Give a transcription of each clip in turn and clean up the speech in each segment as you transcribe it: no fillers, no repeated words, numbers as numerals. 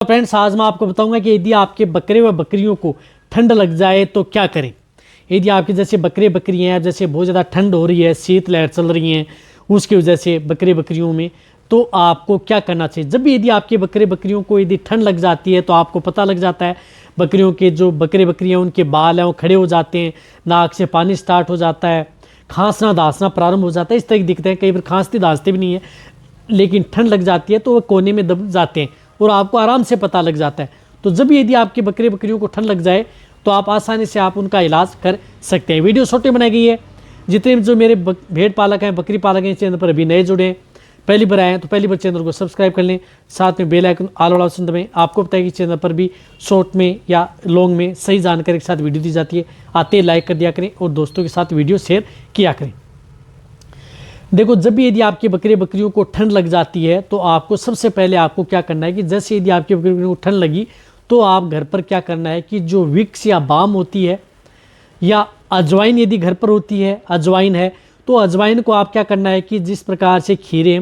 Friends, आज मैं आपको बताऊंगा कि यदि आपके बकरे व बकरियों को ठंड लग जाए तो क्या करें। यदि आपके जैसे बकरे बकरियां हैं, जैसे बहुत ज़्यादा ठंड हो रही है, शीत लहर चल रही हैं, उसकी वजह से बकरे बकरियों में, तो आपको क्या करना चाहिए। जब भी यदि आपके बकरे बकरियों को यदि ठंड लग जाती है तो आपको पता लग जाता है, बकरियों के जो बकरे बकरियाँ उनके बाल हैं वो खड़े हो जाते हैं, नाक से पानी स्टार्ट हो जाता है, खांसना दांसना प्रारंभ हो जाता है। इस तरह दिखते हैं, कई बार खांसते दांसते भी नहीं है, लेकिन ठंड लग जाती है तो वो कोने में दब जाते हैं और आपको आराम से पता लग जाता है। तो जब यदि आपके बकरे बकरियों को ठंड लग जाए तो आप आसानी से आप उनका इलाज कर सकते हैं। वीडियो छोटी बनाई गई है। जितने जो मेरे भेड़ पालक हैं, बकरी पालक हैं, चैनल पर अभी नए जुड़े हैं, पहली बार आए हैं तो पहली बार चैनल को सब्सक्राइब कर लें, साथ में बेल आइकन ऑल वाला ऑप्शन दबाएं। आपको बताया कि चैनल पर भी शॉर्ट में या लॉन्ग में सही जानकारी के साथ वीडियो दी जाती है। आते ही लाइक कर दिया करें और दोस्तों के साथ वीडियो शेयर किया करें। देखो, जब भी यदि आपके बकरे बकरियों को ठंड लग जाती है तो आपको सबसे पहले आपको क्या करना है कि जैसे यदि आपके बकरे बकरियों को ठंड लगी तो आप घर पर क्या करना है कि जो विक्स या बाम होती है या अजवाइन, यदि घर पर होती है अजवाइन है तो अजवाइन को आप क्या करना है कि जिस प्रकार से खीरे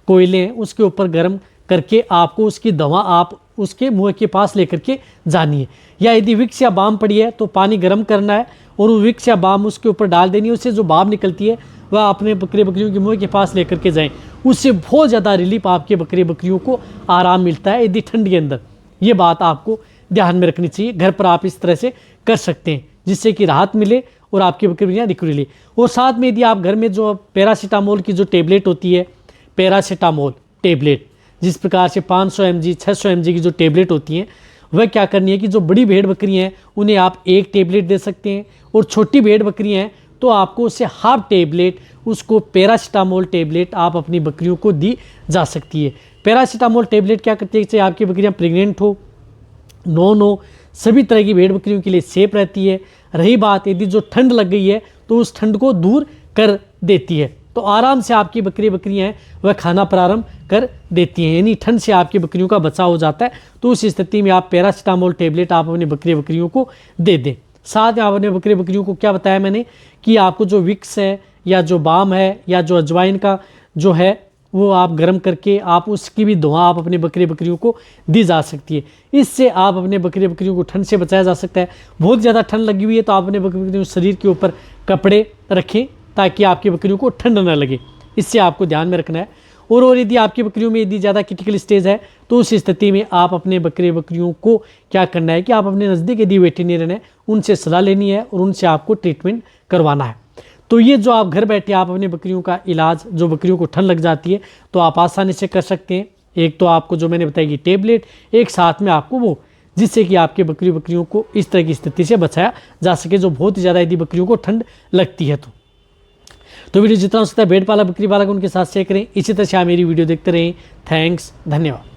कोयले उसके ऊपर गर्म करके आपको उसकी दवा आप उसके मुंह के पास लेकर के जानी है। या यदि विक्स या बाम पड़ी है तो पानी गर्म करना है और वो विक्स या बाम उसके ऊपर डाल देनी है। उससे जो बाम निकलती है वह अपने बकरे बकरियों के मुंह के पास लेकर के जाएं। उससे बहुत ज़्यादा रिलीफ आपके बकरे बकरियों को आराम मिलता है यदि ठंड के अंदर। ये बात आपको ध्यान में रखनी चाहिए। घर पर आप इस तरह से कर सकते हैं जिससे कि राहत मिले और आपकी बकरियाँ रिकवरी ले। और साथ में यदि आप घर में जो पैरासीटामोल की जो टेबलेट होती है, पैरासीटामोल टेबलेट, जिस प्रकार से 500 mg 600 mg की जो टेबलेट होती हैं, वह क्या करनी है कि जो बड़ी भेड़ बकरियाँ हैं उन्हें आप एक टेबलेट दे सकते हैं और छोटी भेड़ बकरियाँ हैं तो आपको उससे हाफ टेबलेट, उसको पैरासीटामोल टेबलेट आप अपनी बकरियों को दी जा सकती है। पैरासीटामोल टेबलेट क्या करती है, चाहे आपकी बकरियाँ प्रेग्नेंट हो, नॉन हो, सभी तरह की भेड़ बकरियों के लिए सेफ रहती है। रही बात यदि जो ठंड लग गई है तो उस ठंड को दूर कर देती है, तो आराम से आपकी बकरी बकरियाँ हैं वह खाना प्रारंभ कर देती हैं, यानी ठंड से आपकी बकरियों का बचाव हो जाता है। तो उस स्थिति में आप पैरासीटामोल टेबलेट आप अपनी बकरी बकरियों को दे दें। साथ में आप अपने बकरे बकरियों को क्या बताया मैंने कि आपको जो विक्स है या जो बाम है या जो अजवाइन का जो है वो आप गर्म करके आप उसकी भी दवा आप अपने बकरे बकरियों को दी जा सकती है। इससे आप अपने बकरे बकरियों को ठंड से बचाया जा सकता है। बहुत ज़्यादा ठंड लगी हुई है तो आप अपने बकरे बकरियों के शरीर के ऊपर कपड़े रखें ताकि आपकी बकरियों को ठंड न लगे। इससे आपको ध्यान में रखना है। और यदि आपकी बकरियों में यदि ज़्यादा क्रिटिकल स्टेज है तो उस स्थिति में आप अपने बकरे बकरियों को क्या करना है कि आप अपने नज़दीक यदि वेटरनरियन है उनसे सलाह लेनी है और उनसे आपको ट्रीटमेंट करवाना है। तो ये जो आप घर बैठे आप अपनी बकरियों का इलाज, जो बकरियों को ठंड लग जाती है तो आप आसानी से कर सकते हैं। एक तो आपको जो मैंने बताया कि टेबलेट, एक साथ में आपको वो, जिससे कि आपके बकरी बकरियों को इस तरह की स्थिति से बचाया जा सके जो बहुत ही ज़्यादा यदि बकरियों को ठंड लगती है। तो वीडियो जितना हो सकता है भेड़ पालक बकरी पालक उनके साथ शेयर करें। इसी तरह से आप मेरी वीडियो देखते रहें। थैंक्स, धन्यवाद।